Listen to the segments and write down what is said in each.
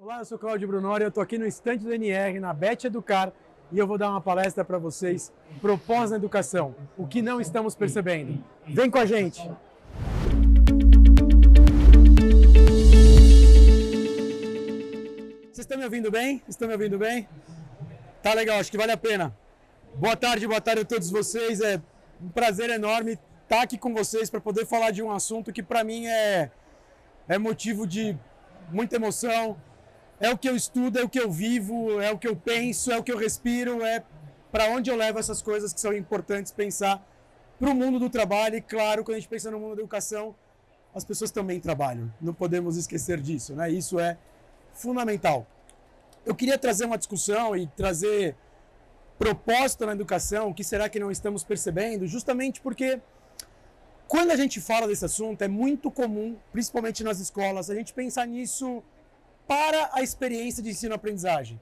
Olá, eu sou Cláudio Brunori, eu estou aqui no estande do NR, na Bet Educar, e eu vou dar uma palestra para vocês, Propósito na Educação, o que não estamos percebendo. Vem com a gente! Vocês estão me ouvindo bem? Estão me ouvindo bem? Tá legal, acho que vale a pena. Boa tarde a todos vocês, é um prazer enorme estar aqui com vocês para poder falar de um assunto que para mim é motivo de muita emoção. É o que eu estudo, é o que eu vivo, é o que eu penso, é o que eu respiro, é para onde eu levo essas coisas que são importantes pensar para o mundo do trabalho. E claro, quando a gente pensa no mundo da educação, as pessoas também trabalham. Não podemos esquecer disso, né? Isso é fundamental. Eu queria trazer uma discussão e trazer propósito na educação, o que será que não estamos percebendo, justamente porque quando a gente fala desse assunto, é muito comum, principalmente nas escolas, a gente pensar nisso para a experiência de ensino-aprendizagem,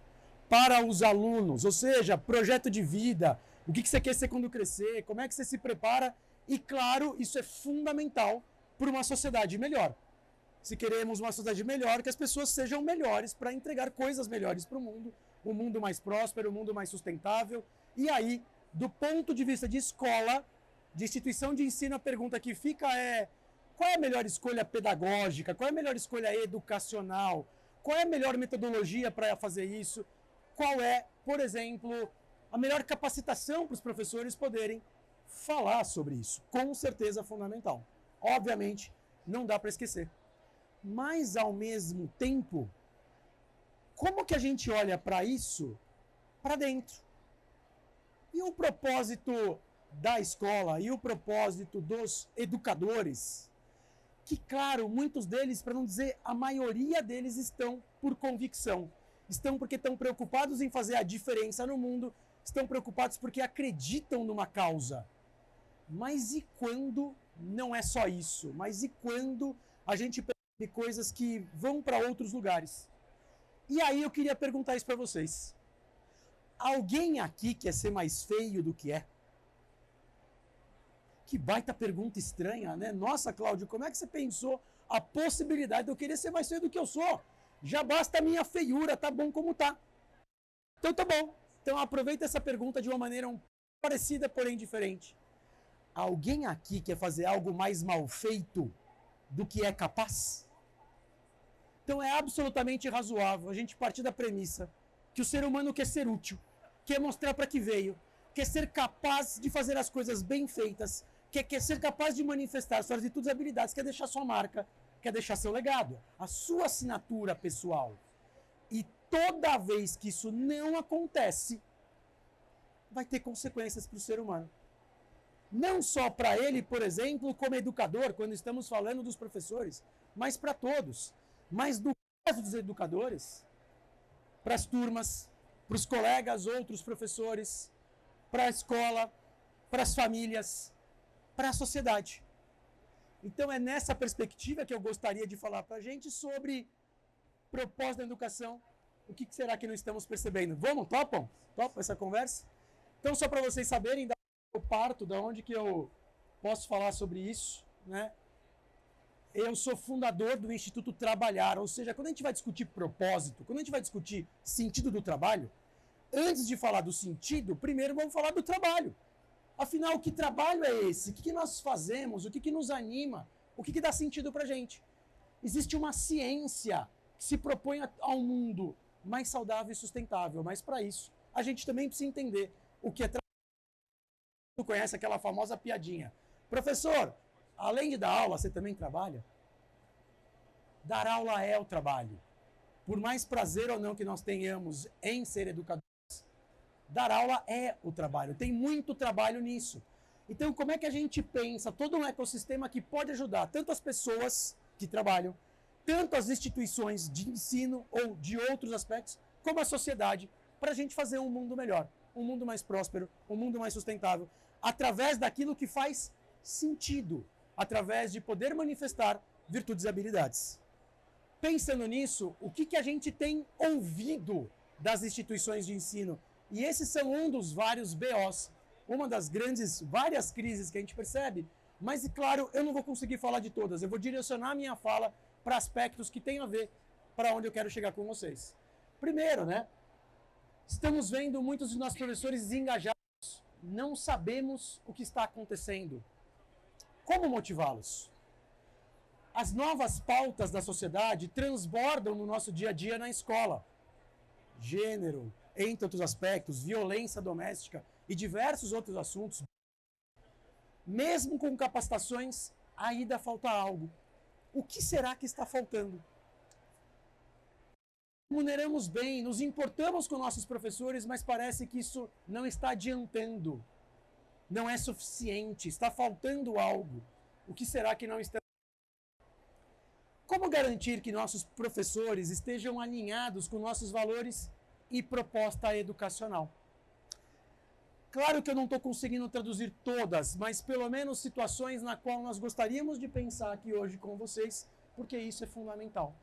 para os alunos, ou seja, projeto de vida, o que você quer ser quando crescer, como é que você se prepara, e claro, isso é fundamental para uma sociedade melhor. Se queremos uma sociedade melhor, que as pessoas sejam melhores para entregar coisas melhores para o mundo, um mundo mais próspero, um mundo mais sustentável. E aí, do ponto de vista de escola, de instituição de ensino, a pergunta que fica é: qual é a melhor escolha pedagógica? Qual é a melhor escolha educacional? Qual é a melhor metodologia para fazer isso? Qual é, por exemplo, a melhor capacitação para os professores poderem falar sobre isso? Com certeza fundamental. Obviamente, não dá para esquecer. Mas, ao mesmo tempo, como que a gente olha para isso para dentro? E o propósito da escola e o propósito dos educadores, que, claro, muitos deles, para não dizer a maioria deles, estão por convicção. Estão porque estão preocupados em fazer a diferença no mundo, estão preocupados porque acreditam numa causa. Mas e quando não é só isso? Mas e quando a gente percebe coisas que vão para outros lugares? E aí eu queria perguntar isso para vocês. Alguém aqui quer ser mais feio do que é? Que baita pergunta estranha, né? Nossa, Cláudio, como é que você pensou a possibilidade de eu querer ser mais feio do que eu sou? Já basta a minha feiura, tá bom como tá. Então tá bom. Então aproveita essa pergunta de uma maneira parecida, porém diferente. Alguém aqui quer fazer algo mais mal feito do que é capaz? Então é absolutamente razoável a gente partir da premissa que o ser humano quer ser útil, quer mostrar para que veio, quer ser capaz de fazer as coisas bem feitas, quer ser capaz de manifestar suas virtudes e habilidades, quer deixar sua marca, quer deixar seu legado, a sua assinatura pessoal. E toda vez que isso não acontece, vai ter consequências para o ser humano. Não só para ele, por exemplo, como educador, quando estamos falando dos professores, mas para todos. Mas do caso dos educadores, para as turmas, para os colegas, outros professores, para a escola, para as famílias, para a sociedade. Então é nessa perspectiva que eu gostaria de falar para a gente sobre propósito da educação. O que será que não estamos percebendo? Vamos, topam? Topam essa conversa? Então, só para vocês saberem, eu parto da onde que eu posso falar sobre isso, né? Eu sou fundador do Instituto Trabalhar, ou seja, quando a gente vai discutir propósito, quando a gente vai discutir sentido do trabalho, antes de falar do sentido, primeiro vamos falar do trabalho. Afinal, que trabalho é esse? O que nós fazemos? O que nos anima? O que dá sentido para a gente? Existe uma ciência que se propõe a um mundo mais saudável e sustentável, mas para isso a gente também precisa entender o que é trabalho. Você conhece aquela famosa piadinha: professor, além de dar aula, você também trabalha? Dar aula é o trabalho. Por mais prazer ou não que nós tenhamos em ser educadores, dar aula é o trabalho. Tem muito trabalho nisso. Então, como é que a gente pensa todo um ecossistema que pode ajudar tanto as pessoas que trabalham, tanto as instituições de ensino ou de outros aspectos, como a sociedade, para a gente fazer um mundo melhor, um mundo mais próspero, um mundo mais sustentável, através daquilo que faz sentido, através de poder manifestar virtudes e habilidades. Pensando nisso, o que a gente tem ouvido das instituições de ensino? E esses são um dos vários BOs, uma das várias crises que a gente percebe, mas, claro, eu não vou conseguir falar de todas, eu vou direcionar a minha fala para aspectos que têm a ver para onde eu quero chegar com vocês. Primeiro, né? Estamos vendo muitos de nossos professores desengajados. Não sabemos o que está acontecendo. Como motivá-los? As novas pautas da sociedade transbordam no nosso dia a dia na escola. Gênero, entre outros aspectos, violência doméstica e diversos outros assuntos. Mesmo com capacitações, ainda falta algo. O que será que está faltando? Remuneramos bem, nos importamos com nossos professores, mas parece que isso não está adiantando. Não é suficiente, está faltando algo. O que será que não está? Como garantir que nossos professores estejam alinhados com nossos valores e proposta educacional? Claro que eu não estou conseguindo traduzir todas, mas pelo menos situações na qual nós gostaríamos de pensar aqui hoje com vocês, porque isso é fundamental.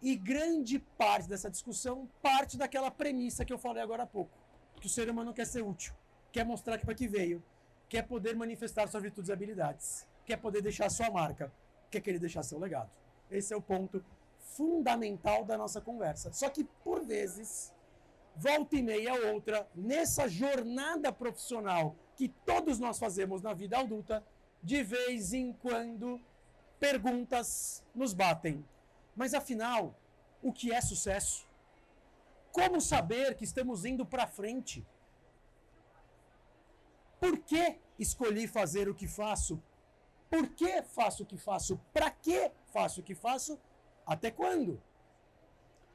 E grande parte dessa discussão parte daquela premissa que eu falei agora há pouco, que o ser humano quer ser útil, quer mostrar para que veio, quer poder manifestar suas virtudes e habilidades, quer poder deixar sua marca, quer querer deixar seu legado. Esse é o ponto fundamental da nossa conversa. Só que, por vezes, volta e meia outra, nessa jornada profissional que todos nós fazemos na vida adulta, de vez em quando, perguntas nos batem. Mas, afinal, o que é sucesso? Como saber que estamos indo para frente? Por que escolhi fazer o que faço? Por que faço o que faço? Para que faço o que faço? Até quando?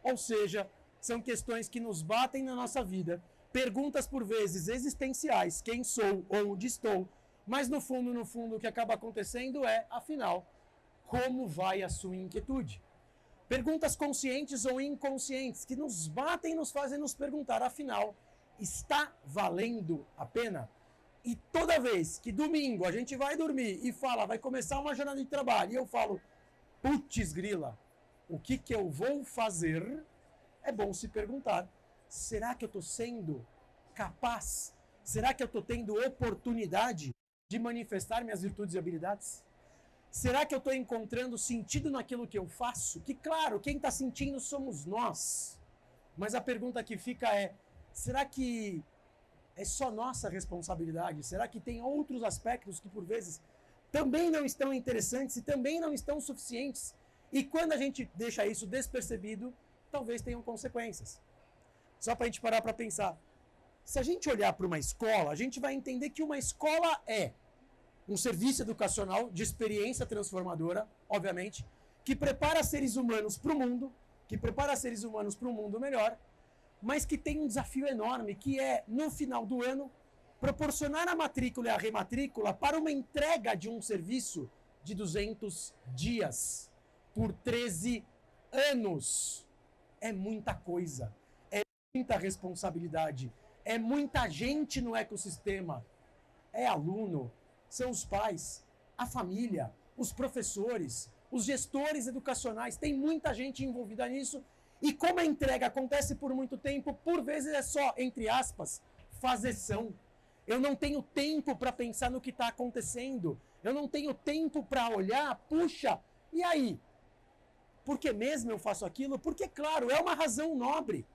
Ou seja, são questões que nos batem na nossa vida, perguntas por vezes existenciais, quem sou, onde estou, mas no fundo, o que acaba acontecendo é, afinal, como vai a sua inquietude? Perguntas conscientes ou inconscientes que nos batem e nos fazem nos perguntar, afinal, está valendo a pena? E toda vez que domingo a gente vai dormir e fala, vai começar uma jornada de trabalho, e eu falo, putz grila, o que eu vou fazer? É bom se perguntar, será que eu estou sendo capaz? Será que eu estou tendo oportunidade de manifestar minhas virtudes e habilidades? Será que eu estou encontrando sentido naquilo que eu faço? Que, claro, quem está sentindo somos nós. Mas a pergunta que fica é, será que é só nossa responsabilidade? Será que tem outros aspectos que, por vezes, também não estão interessantes e também não estão suficientes? E quando a gente deixa isso despercebido, talvez tenham consequências. Só para a gente parar para pensar. Se a gente olhar para uma escola, a gente vai entender que uma escola é um serviço educacional de experiência transformadora, obviamente, que prepara seres humanos para o mundo, melhor, mas que tem um desafio enorme, que é, no final do ano, proporcionar a matrícula e a rematrícula para uma entrega de um serviço de 200 dias, por 13 anos. É muita coisa, é muita responsabilidade, é muita gente no ecossistema, é aluno, são os pais, a família, os professores, os gestores educacionais, tem muita gente envolvida nisso. E como a entrega acontece por muito tempo, por vezes é só, entre aspas, fazeção. Eu não tenho tempo para pensar no que está acontecendo. Eu não tenho tempo para olhar, puxa, e aí? Por que mesmo eu faço aquilo? Porque, claro, é uma razão nobre,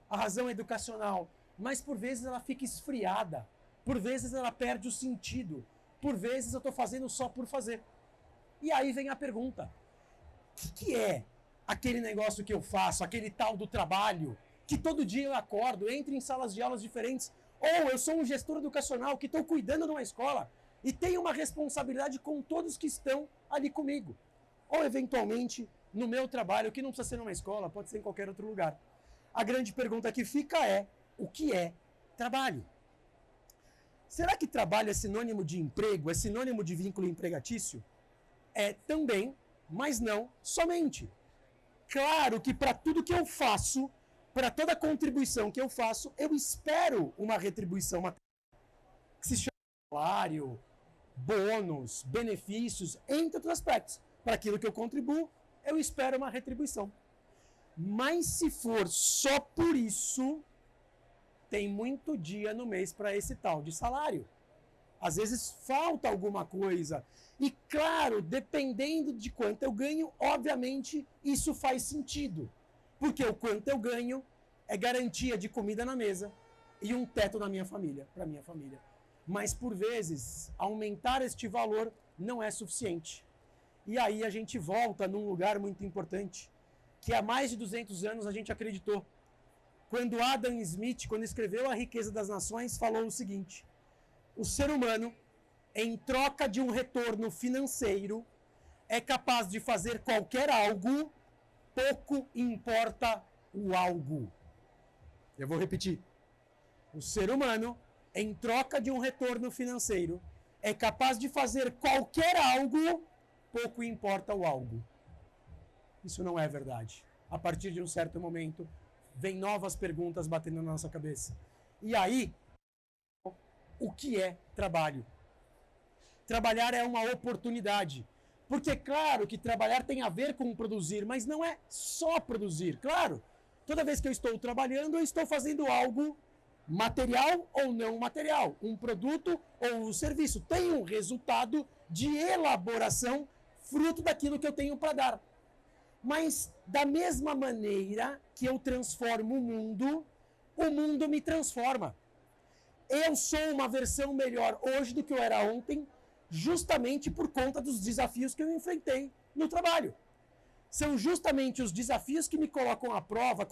a razão educacional. Mas por vezes ela fica esfriada, por vezes ela perde o sentido. Por vezes eu estou fazendo só por fazer. E aí vem a pergunta, o que é aquele negócio que eu faço, aquele tal do trabalho, que todo dia eu acordo, entro em salas de aulas diferentes, ou eu sou um gestor educacional que estou cuidando de uma escola e tenho uma responsabilidade com todos que estão ali comigo. Ou, eventualmente, no meu trabalho, que não precisa ser numa escola, pode ser em qualquer outro lugar. A grande pergunta que fica é, o que é trabalho? Será que trabalho é sinônimo de emprego, é sinônimo de vínculo empregatício? É também, mas não somente. Claro que para tudo que eu faço, para toda contribuição que eu faço, eu espero uma retribuição material, que se chama salário, bônus, benefícios, entre outros aspectos. Para aquilo que eu contribuo, eu espero uma retribuição. Mas se for só por isso, tem muito dia no mês para esse tal de salário. Às vezes falta alguma coisa. E claro, dependendo de quanto eu ganho, obviamente isso faz sentido. Porque o quanto eu ganho é garantia de comida na mesa e um teto na minha família, para minha família. Mas, por vezes, aumentar este valor não é suficiente. E aí a gente volta num lugar muito importante, que há mais de 200 anos a gente acreditou. Quando Adam Smith, quando escreveu A Riqueza das Nações, falou o seguinte: o ser humano, em troca de um retorno financeiro, é capaz de fazer qualquer algo, pouco importa o algo. Eu vou repetir. O ser humano, em troca de um retorno financeiro, é capaz de fazer qualquer algo, pouco importa o algo. Isso não é verdade. A partir de um certo momento, vem novas perguntas batendo na nossa cabeça. E aí, o que é trabalho? Trabalhar é uma oportunidade. Porque, claro, que trabalhar tem a ver com produzir, mas não é só produzir. Claro, toda vez que eu estou trabalhando, eu estou fazendo algo material ou não material, um produto ou um serviço. Tem um resultado de elaboração fruto daquilo que eu tenho para dar. Mas, da mesma maneira que eu transformo o mundo me transforma. Eu sou uma versão melhor hoje do que eu era ontem, justamente por conta dos desafios que eu enfrentei no trabalho. São justamente os desafios que me colocam à prova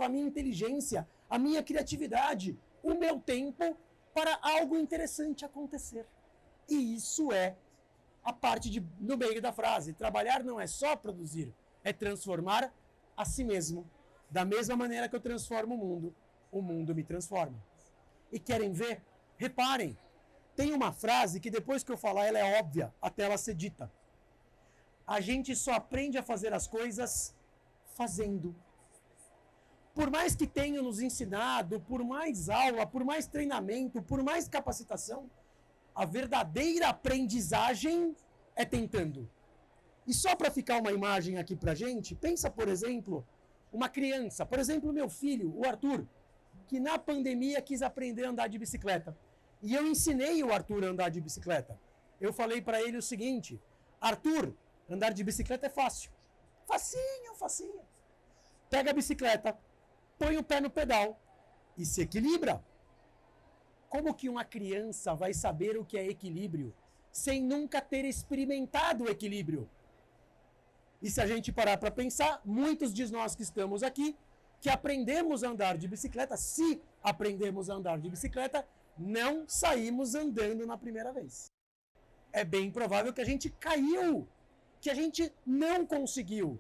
a minha inteligência, a minha criatividade, o meu tempo para algo interessante acontecer. E isso é a parte no meio da frase. Trabalhar não é só produzir, é transformar a si mesmo. Da mesma maneira que eu transformo o mundo me transforma. E querem ver? Reparem, tem uma frase que depois que eu falar ela é óbvia, até ela ser dita. A gente só aprende a fazer as coisas fazendo. Por mais que tenham nos ensinado, por mais aula, por mais treinamento, por mais capacitação, a verdadeira aprendizagem é tentando. E só para ficar uma imagem aqui pra gente, pensa, por exemplo, uma criança, por exemplo, meu filho, o Arthur, que na pandemia quis aprender a andar de bicicleta. E eu ensinei o Arthur a andar de bicicleta. Eu falei para ele o seguinte: Arthur, andar de bicicleta é fácil. Facinho, facinho. Pega a bicicleta, põe o pé no pedal e se equilibra. Como que uma criança vai saber o que é equilíbrio sem nunca ter experimentado o equilíbrio? E se a gente parar para pensar, muitos de nós que estamos aqui, que aprendemos a andar de bicicleta, se aprendemos a andar de bicicleta, não saímos andando na primeira vez. É bem provável que a gente caiu, que a gente não conseguiu.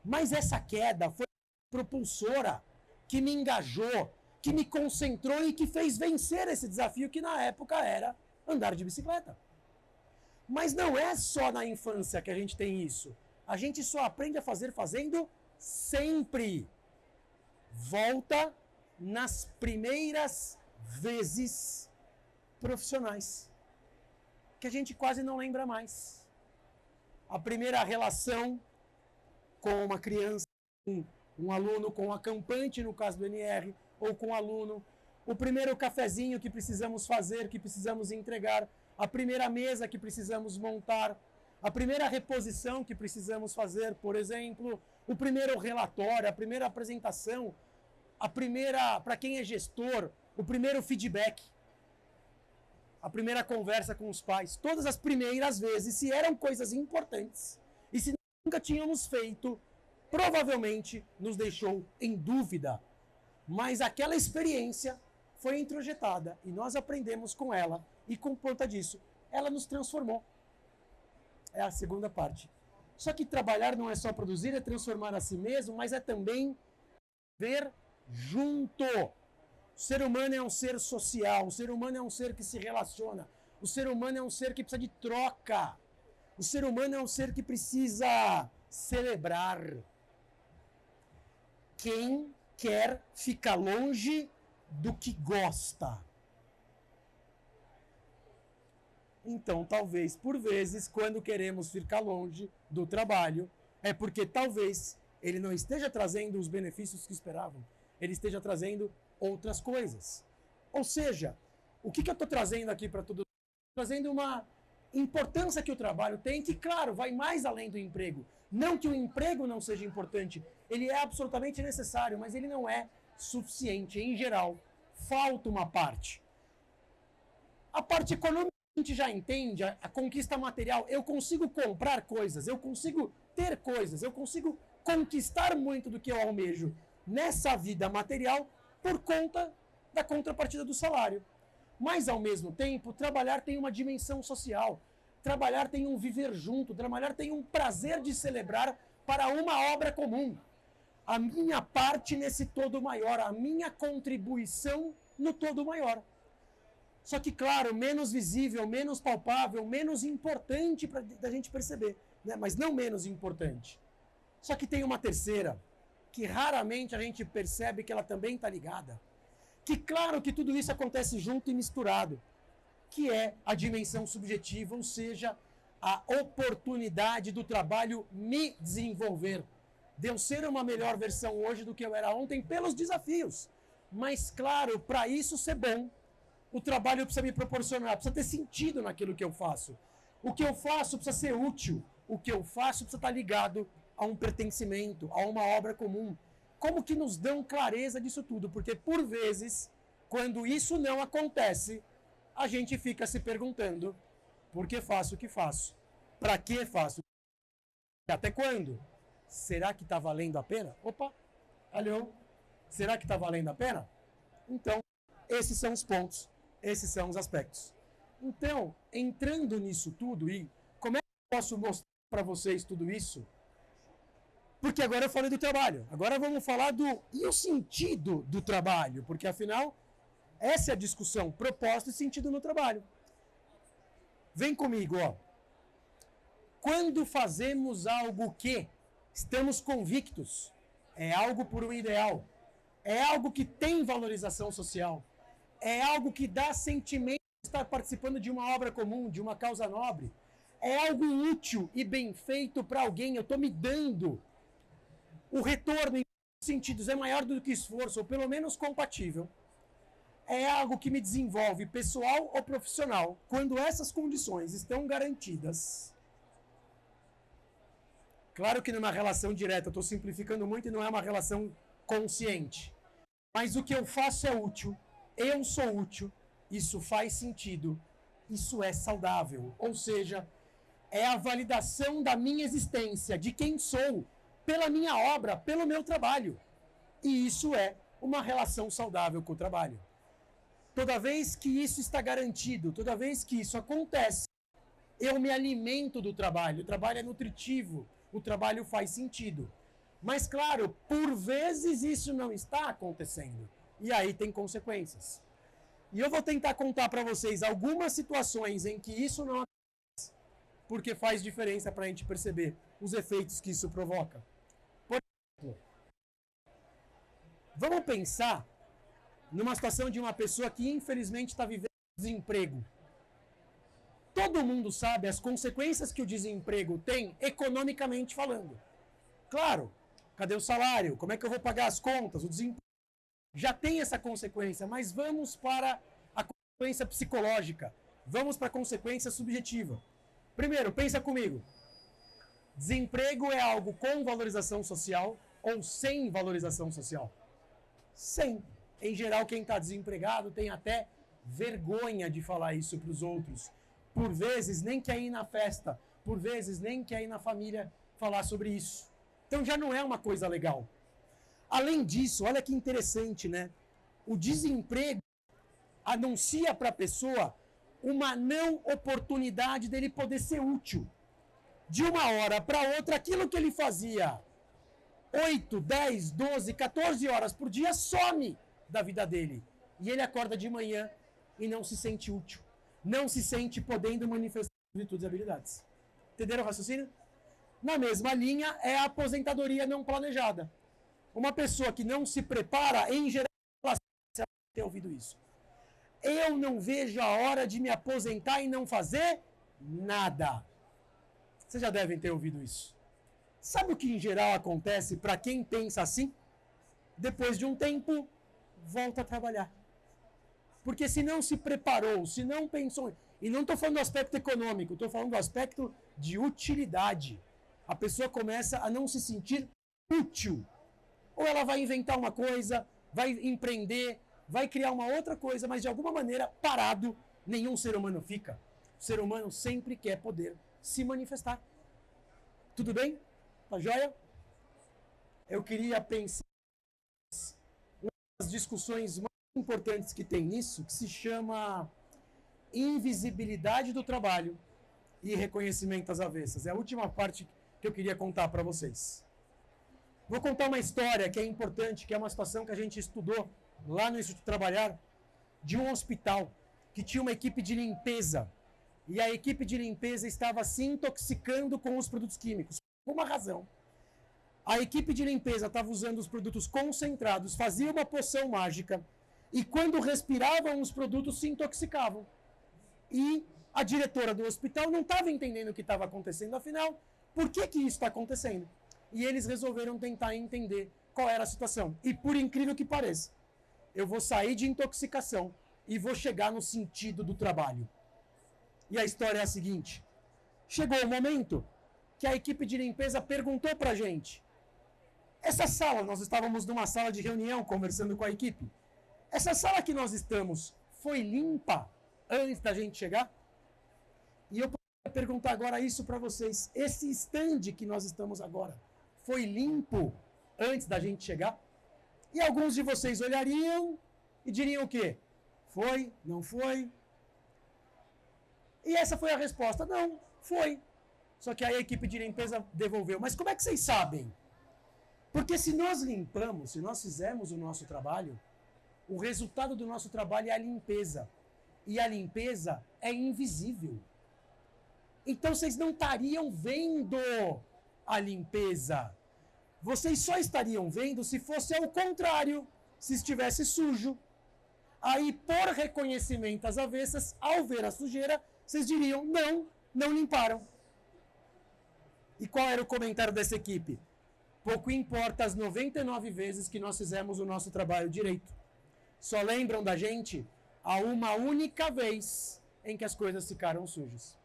Mas essa queda foi propulsora, que me engajou, que me concentrou e que fez vencer esse desafio que na época era andar de bicicleta. Mas não é só na infância que a gente tem isso. A gente só aprende a fazer fazendo sempre. Volta nas primeiras vezes profissionais, que a gente quase não lembra mais. A primeira relação com uma criança, um aluno com um acampante, no caso do NR, ou com um aluno, o primeiro cafezinho que precisamos fazer, que precisamos entregar, a primeira mesa que precisamos montar, a primeira reposição que precisamos fazer, por exemplo, o primeiro relatório, a primeira apresentação, a primeira, para quem é gestor, o primeiro feedback, a primeira conversa com os pais, todas as primeiras vezes, se eram coisas importantes e se nunca tínhamos feito, provavelmente nos deixou em dúvida. Mas aquela experiência foi introjetada e nós aprendemos com ela e com conta disso, ela nos transformou. É a segunda parte. Só que trabalhar não é só produzir, é transformar a si mesmo, mas é também ver junto. O ser humano é um ser social, o ser humano é um ser que se relaciona, o ser humano é um ser que precisa de troca, o ser humano é um ser que precisa celebrar. Quem quer ficar longe do que gosta? Então, talvez, por vezes, quando queremos ficar longe do trabalho, é porque talvez ele não esteja trazendo os benefícios que esperavam. Ele esteja trazendo outras coisas. Ou seja, o que eu estou trazendo aqui para tudo? Trazendo uma importância que o trabalho tem, que, claro, vai mais além do emprego. Não que o emprego não seja importante. ele é absolutamente necessário, mas ele não é suficiente. Em geral, falta uma parte. A parte econômica a gente já entende, a conquista material. Eu consigo comprar coisas, eu consigo ter coisas, eu consigo conquistar muito do que eu almejo nessa vida material por conta da contrapartida do salário. Mas, ao mesmo tempo, trabalhar tem uma dimensão social. Trabalhar tem um viver junto, trabalhar tem um prazer de celebrar para uma obra comum. A minha parte nesse todo maior, a minha contribuição no todo maior. Só que, claro, menos visível, menos palpável, menos importante para a gente perceber, né? Mas não menos importante. Só que tem uma terceira, que raramente a gente percebe que ela também está ligada. Que claro que tudo isso acontece junto e misturado, que é a dimensão subjetiva, ou seja, a oportunidade do trabalho me desenvolver. De eu ser uma melhor versão hoje do que eu era ontem pelos desafios. Mas, claro, para isso ser bom, o trabalho precisa me proporcionar, precisa ter sentido naquilo que eu faço. O que eu faço precisa ser útil. O que eu faço precisa estar ligado a um pertencimento, a uma obra comum. Como que nos dão clareza disso tudo? Porque, por vezes, quando isso não acontece, a gente fica se perguntando: por que faço o que faço? Para que faço? Até quando? Será que está valendo a pena? Opa, alô? Será que está valendo a pena? Então, esses são os pontos, esses são os aspectos. Então, entrando nisso tudo, e como é que eu posso mostrar para vocês tudo isso? Porque agora eu falei do trabalho. Agora vamos falar e o sentido do trabalho, porque afinal, essa é a discussão, proposta e sentido no trabalho. Vem comigo, ó. Quando fazemos algo que estamos convictos, é algo por um ideal, é algo que tem valorização social, é algo que dá sentimento de estar participando de uma obra comum, de uma causa nobre, é algo útil e bem feito para alguém, eu estou me dando. O retorno em sentidos é maior do que esforço, ou pelo menos compatível. É algo que me desenvolve pessoal ou profissional. Quando essas condições estão garantidas. Claro que numa relação direta, eu estou simplificando muito e não é uma relação consciente. Mas o que eu faço é útil, eu sou útil, isso faz sentido, isso é saudável. Ou seja, é a validação da minha existência, de quem sou, pela minha obra, pelo meu trabalho. E isso é uma relação saudável com o trabalho. Toda vez que isso está garantido, toda vez que isso acontece, eu me alimento do trabalho. O trabalho é nutritivo, o trabalho faz sentido. Mas, claro, por vezes isso não está acontecendo. E aí tem consequências. E eu vou tentar contar para vocês algumas situações em que isso não acontece, porque faz diferença para a gente perceber os efeitos que isso provoca. Por exemplo, vamos pensar numa situação de uma pessoa que infelizmente está vivendo desemprego. Todo mundo sabe as consequências que o desemprego tem economicamente falando. Claro, cadê o salário? Como é que eu vou pagar as contas? O desemprego já tem essa consequência, mas vamos para a consequência psicológica. Vamos para a consequência subjetiva. Primeiro, pensa comigo. Desemprego é algo com valorização social ou sem valorização social? Sem. Em geral, quem está desempregado tem até vergonha de falar isso para os outros. Por vezes, nem quer ir na festa. Por vezes, nem quer ir na família falar sobre isso. Então, já não é uma coisa legal. Além disso, olha que interessante, né? O desemprego anuncia para a pessoa uma não oportunidade dele poder ser útil. De uma hora para outra, aquilo que ele fazia 8, 10, 12, 14 horas por dia some da vida dele. E ele acorda de manhã e não se sente útil. Não se sente podendo manifestar virtudes e habilidades. Entenderam o raciocínio? Na mesma linha é a aposentadoria não planejada. Uma pessoa que não se prepara, em geral, você ter ouvido isso. Eu não vejo a hora de me aposentar e não fazer nada. Vocês já devem ter ouvido isso. Sabe o que em geral acontece para quem pensa assim? Depois de um tempo, volta a trabalhar. Porque se não se preparou, se não pensou... E não estou falando do aspecto econômico, estou falando do aspecto de utilidade. A pessoa começa a não se sentir útil ou ela vai inventar uma coisa, vai empreender, vai criar uma outra coisa, mas de alguma maneira, parado, nenhum ser humano fica. O ser humano sempre quer poder se manifestar. Tudo bem? Tá joia? Eu queria pensar uma das discussões mais importantes que tem nisso, que se chama invisibilidade do trabalho e reconhecimento às avessas. É a última parte que eu queria contar para vocês. Vou contar uma história que é importante, que é uma situação que a gente estudou lá no Instituto Trabalhar, de um hospital que tinha uma equipe de limpeza. E a equipe de limpeza estava se intoxicando com os produtos químicos. Por uma razão. A equipe de limpeza estava usando os produtos concentrados, fazia uma poção mágica, e quando respiravam os produtos se intoxicavam. E a diretora do hospital não estava entendendo o que estava acontecendo, afinal, por que isso está acontecendo? E eles resolveram tentar entender qual era a situação. E por incrível que pareça, eu vou sair de intoxicação e vou chegar no sentido do trabalho. E a história é a seguinte: chegou o momento que a equipe de limpeza perguntou para a gente, essa sala, nós estávamos numa sala de reunião conversando com a equipe, essa sala que nós estamos foi limpa antes da gente chegar? E eu posso perguntar agora isso para vocês, esse stand que nós estamos agora foi limpo antes da gente chegar? E alguns de vocês olhariam e diriam o quê? Foi? Não foi? E essa foi a resposta. Não, foi. Só que aí a equipe de limpeza devolveu. Mas como é que vocês sabem? Porque se nós limpamos, se nós fizermos o nosso trabalho, o resultado do nosso trabalho é a limpeza. E a limpeza é invisível. Então vocês não estariam vendo a limpeza. Vocês só estariam vendo se fosse ao contrário, se estivesse sujo. Aí, por reconhecimento às avessas, ao ver a sujeira, vocês diriam, não limparam. E qual era o comentário dessa equipe? Pouco importa as 99 vezes que nós fizemos o nosso trabalho direito. Só lembram da gente a uma única vez em que as coisas ficaram sujas.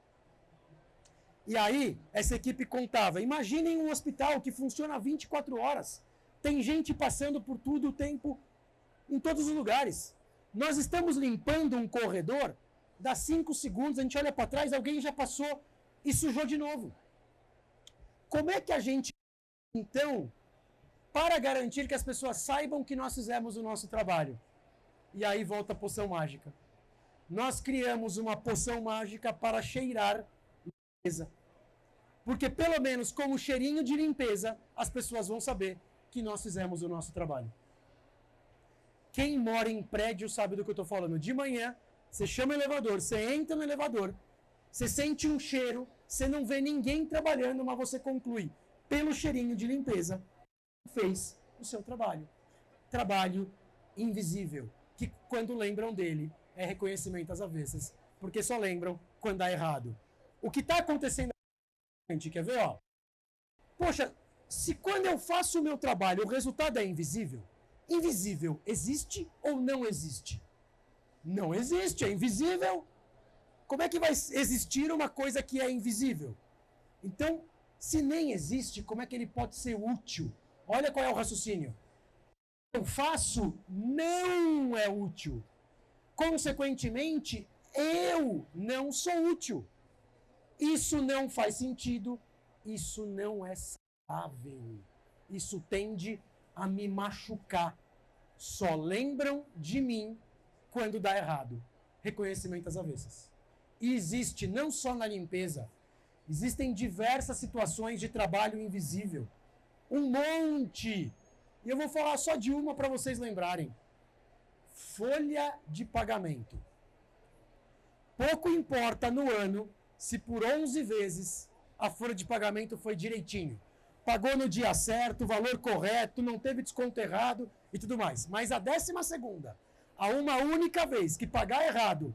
E aí, essa equipe contava, imaginem um hospital que funciona 24 horas. Tem gente passando por tudo o tempo, em todos os lugares. Nós estamos limpando um corredor, dá 5 segundos, a gente olha para trás, alguém já passou e sujou de novo. Como é que a gente, então, para garantir que as pessoas saibam que nós fizemos o nosso trabalho? E aí volta a poção mágica. Nós criamos uma poção mágica para cheirar limpeza. Porque pelo menos com o cheirinho de limpeza, as pessoas vão saber que nós fizemos o nosso trabalho. Quem mora em prédio sabe do que eu estou falando. De manhã, você chama o elevador, você entra no elevador, você sente um cheiro, você não vê ninguém trabalhando, mas você conclui, pelo cheirinho de limpeza, fez o seu trabalho. Trabalho invisível, que quando lembram dele, é reconhecimento às avessas, porque só lembram quando dá errado. O que está acontecendo, gente, quer ver, ó? Poxa, se quando eu faço o meu trabalho, o resultado é invisível, invisível existe ou não existe? Não existe, é invisível. Como é que vai existir uma coisa que é invisível? Então, se nem existe, como é que ele pode ser útil? Olha qual é o raciocínio. Eu faço não é útil. Consequentemente, eu não sou útil. Isso não faz sentido, isso não é saudável. Isso tende a me machucar. Só lembram de mim quando dá errado. Reconhecimento às avessas. E existe, não só na limpeza, existem diversas situações de trabalho invisível. Um monte. E eu vou falar só de uma para vocês lembrarem. Folha de pagamento. Pouco importa no ano se por 11 vezes a folha de pagamento foi direitinho. Pagou no dia certo, o valor correto, não teve desconto errado e tudo mais. Mas a 12ª, a uma única vez que pagar errado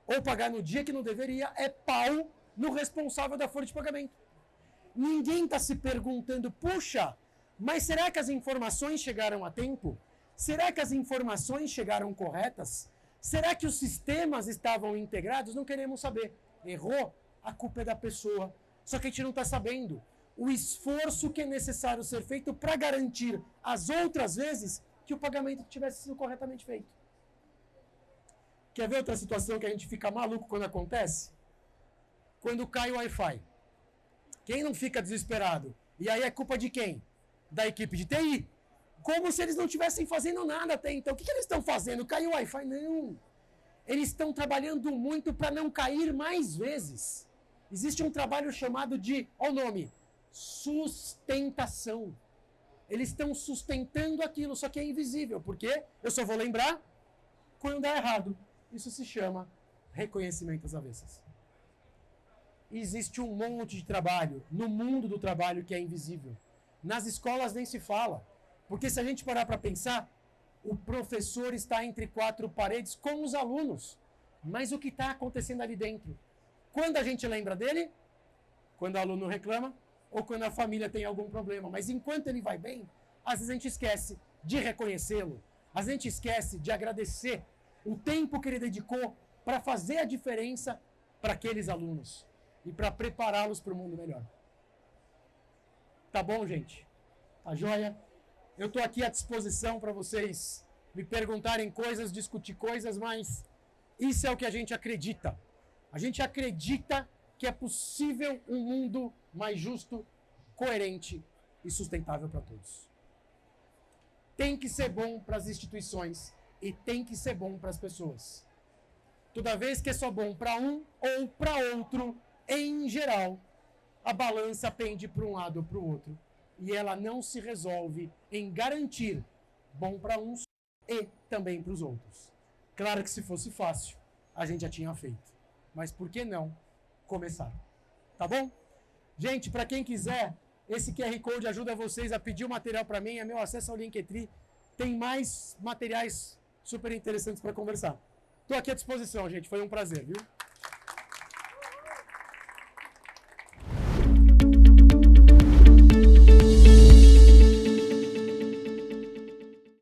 ou pagar no dia que não deveria, é pau no responsável da folha de pagamento. Ninguém está se perguntando, puxa, mas será que as informações chegaram a tempo? Será que as informações chegaram corretas? Será que os sistemas estavam integrados? Não queremos saber. Errou? A culpa é da pessoa. Só que a gente não está sabendo. o esforço que é necessário ser feito para garantir as outras vezes que o pagamento tivesse sido corretamente feito. Quer ver outra situação que a gente fica maluco quando acontece? Quando cai o Wi-Fi. Quem não fica desesperado? E aí é culpa de quem? Da equipe de TI. Como se eles não estivessem fazendo nada até então. O que eles estão fazendo? Caiu o Wi-Fi? Não. Eles estão trabalhando muito para não cair mais vezes. Existe um trabalho chamado de, olha o nome, sustentação. Eles estão sustentando aquilo, só que é invisível. Por quê? Eu só vou lembrar quando dá errado. Isso se chama reconhecimento às avessas. Existe um monte de trabalho no mundo do trabalho que é invisível. Nas escolas nem se fala. Porque se a gente parar para pensar, o professor está entre quatro paredes com os alunos. Mas o que está acontecendo ali dentro? Quando a gente lembra dele? Quando o aluno reclama ou quando a família tem algum problema. Mas enquanto ele vai bem, às vezes a gente esquece de reconhecê-lo. Às vezes a gente esquece de agradecer o tempo que ele dedicou para fazer a diferença para aqueles alunos e para prepará-los para o mundo melhor. Tá bom, gente? Tá joia? Eu estou aqui à disposição para vocês me perguntarem coisas, discutir coisas, mas isso é o que a gente acredita. A gente acredita que é possível um mundo mais justo, coerente e sustentável para todos. Tem que ser bom para as instituições e tem que ser bom para as pessoas. Toda vez que é só bom para um ou para outro, em geral, a balança pende para um lado ou para o outro. E ela não se resolve em garantir bom para uns e também para os outros. Claro que se fosse fácil, a gente já tinha feito. Mas por que não começar? Tá bom? Gente, para quem quiser, esse QR Code ajuda vocês a pedir o material para mim, é meu acesso ao Linktree. Tem mais materiais super interessantes para conversar. Estou aqui à disposição, gente. Foi um prazer, viu?